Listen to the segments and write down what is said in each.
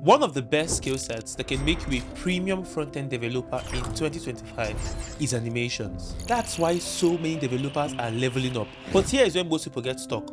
One of the best skill sets that can make you a premium front-end developer in 2025 is animations. That's why so many developers are leveling up. But here is where most people get stuck: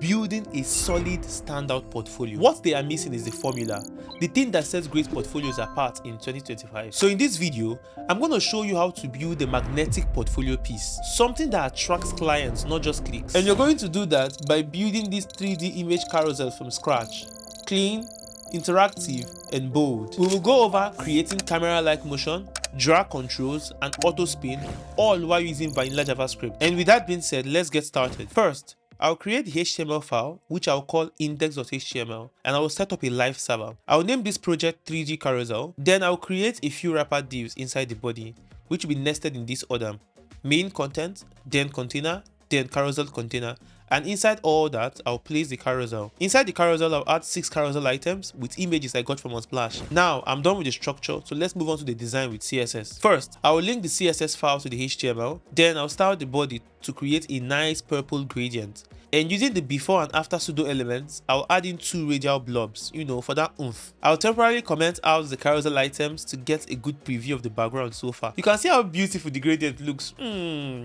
building a solid standout portfolio. What they are missing is the formula, the thing that sets great portfolios apart in 2025. So in this video, I'm going to show you how to build a magnetic portfolio piece, something that attracts clients, not just clicks. And you're going to do that by building this 3D image carousel from scratch. Clean, interactive, and bold. We will go over creating camera-like motion, drag controls, and auto spin, all while using vanilla JavaScript. And with that being said, let's get started. First, I'll create the HTML file, which I'll call index.html, and I will set up a live server. I'll name this project 3D Carousel. Then I'll create a few wrapper divs inside the body, which will be nested in this order: main content, then container, then carousel container. And inside all that, I'll place the carousel. Inside the carousel, I'll add 6 carousel items with images I got from Unsplash. Now, I'm done with the structure, so let's move on to the design with CSS. First, I'll link the CSS file to the HTML, then I'll style the body to create a nice purple gradient. And using the before and after pseudo elements, I'll add in 2 radial blobs, for that oomph. I'll temporarily comment out the carousel items to get a good preview of the background so far. You can see how beautiful the gradient looks.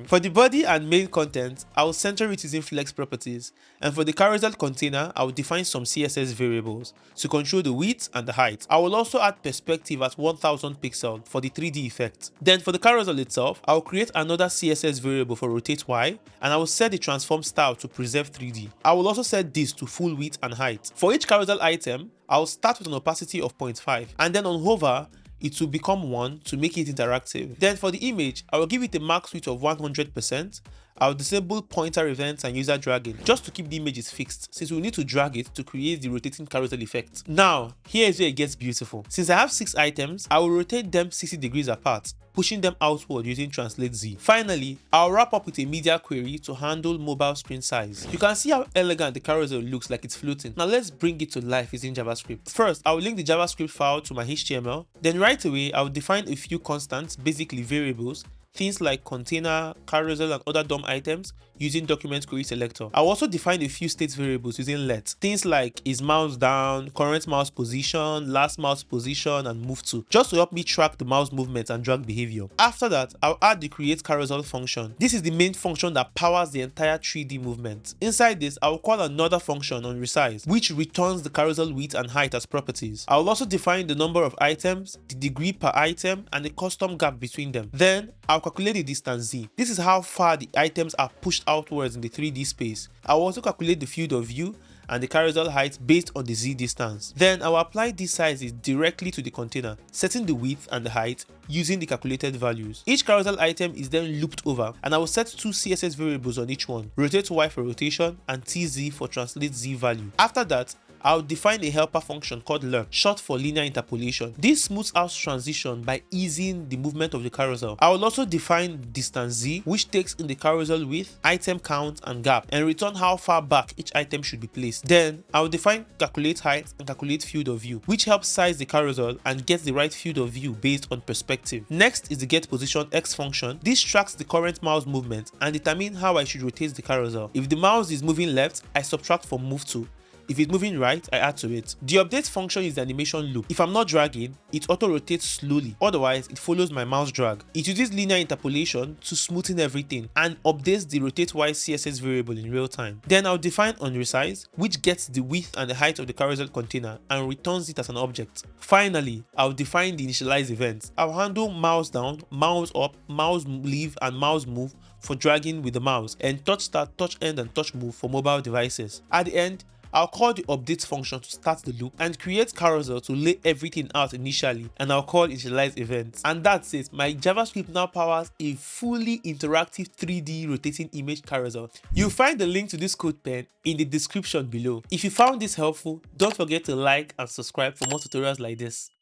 For the body and main content, I'll center it using flex properties. And for the carousel container, I'll define some CSS variables to control the width and the height. I will also add perspective at 1000 pixels for the 3D effect. Then for the carousel itself, I'll create another CSS variable for rotate Y, and I will set the transform style to preserve 3D. I will also set this to full width and height. For each carousel item, I'll start with an opacity of 0.5, and then on hover, it will become 1 to make it interactive. Then for the image, I will give it a max width of 100%. I'll disable pointer events and user dragging just to keep the images fixed, since we'll need to drag it to create the rotating carousel effect. Now, here is where it gets beautiful. Since I have 6 items, I will rotate them 60 degrees apart, pushing them outward using translate Z. Finally, I'll wrap up with a media query to handle mobile screen size. You can see how elegant the carousel looks like it's floating. Now let's bring it to life using JavaScript. First, I'll link the JavaScript file to my HTML. Then right away, I'll define a few constants, basically variables, things like container, carousel, and other DOM items using document query selector. I'll also define a few state variables using let, things like is mouse down, current mouse position, last mouse position, and move to, just to help me track the mouse movement and drag behavior. After that, I'll add the create carousel function. This is the main function that powers the entire 3D movement. Inside this, I'll call another function on resize, which returns the carousel width and height as properties. I'll also define the number of items, the degree per item, and the custom gap between them. Then I'll calculate the distance Z. This is how far the items are pushed outwards in the 3D space. I'll also calculate the field of view and the carousel height based on the Z distance. Then I'll apply these sizes directly to the container, setting the width and the height using the calculated values. Each carousel item is then looped over, and I will set 2 CSS variables on each one: rotate Y for rotation and TZ for translate Z value. After that, I'll define a helper function called lerp, short for linear interpolation. This smooths out transition by easing the movement of the carousel. I will also define distance Z, which takes in the carousel width, item count, and gap, and return how far back each item should be placed. Then I'll define calculate height and calculate field of view, which helps size the carousel and get the right field of view based on perspective. Next is the get position X function. This tracks the current mouse movement and determines how I should rotate the carousel. If the mouse is moving left, I subtract from move to. If it's moving right, I add to it. The update function is the animation loop. If I'm not dragging, it auto rotates slowly. Otherwise, it follows my mouse drag. It uses linear interpolation to smoothen everything and updates the rotate Y CSS variable in real time. Then I'll define on resize, which gets the width and the height of the carousel container and returns it as an object. Finally, I'll define the initialize events. I'll handle mouse down, mouse up, mouse leave, and mouse move for dragging with the mouse, and touch start, touch end, and touch move for mobile devices. At the end, I'll call the update function to start the loop and create carousel to lay everything out initially, and I'll call initialize events. And that's it. My JavaScript now powers a fully interactive 3D rotating image carousel. You'll find the link to this CodePen in the description below. If you found this helpful, don't forget to like and subscribe for more tutorials like this.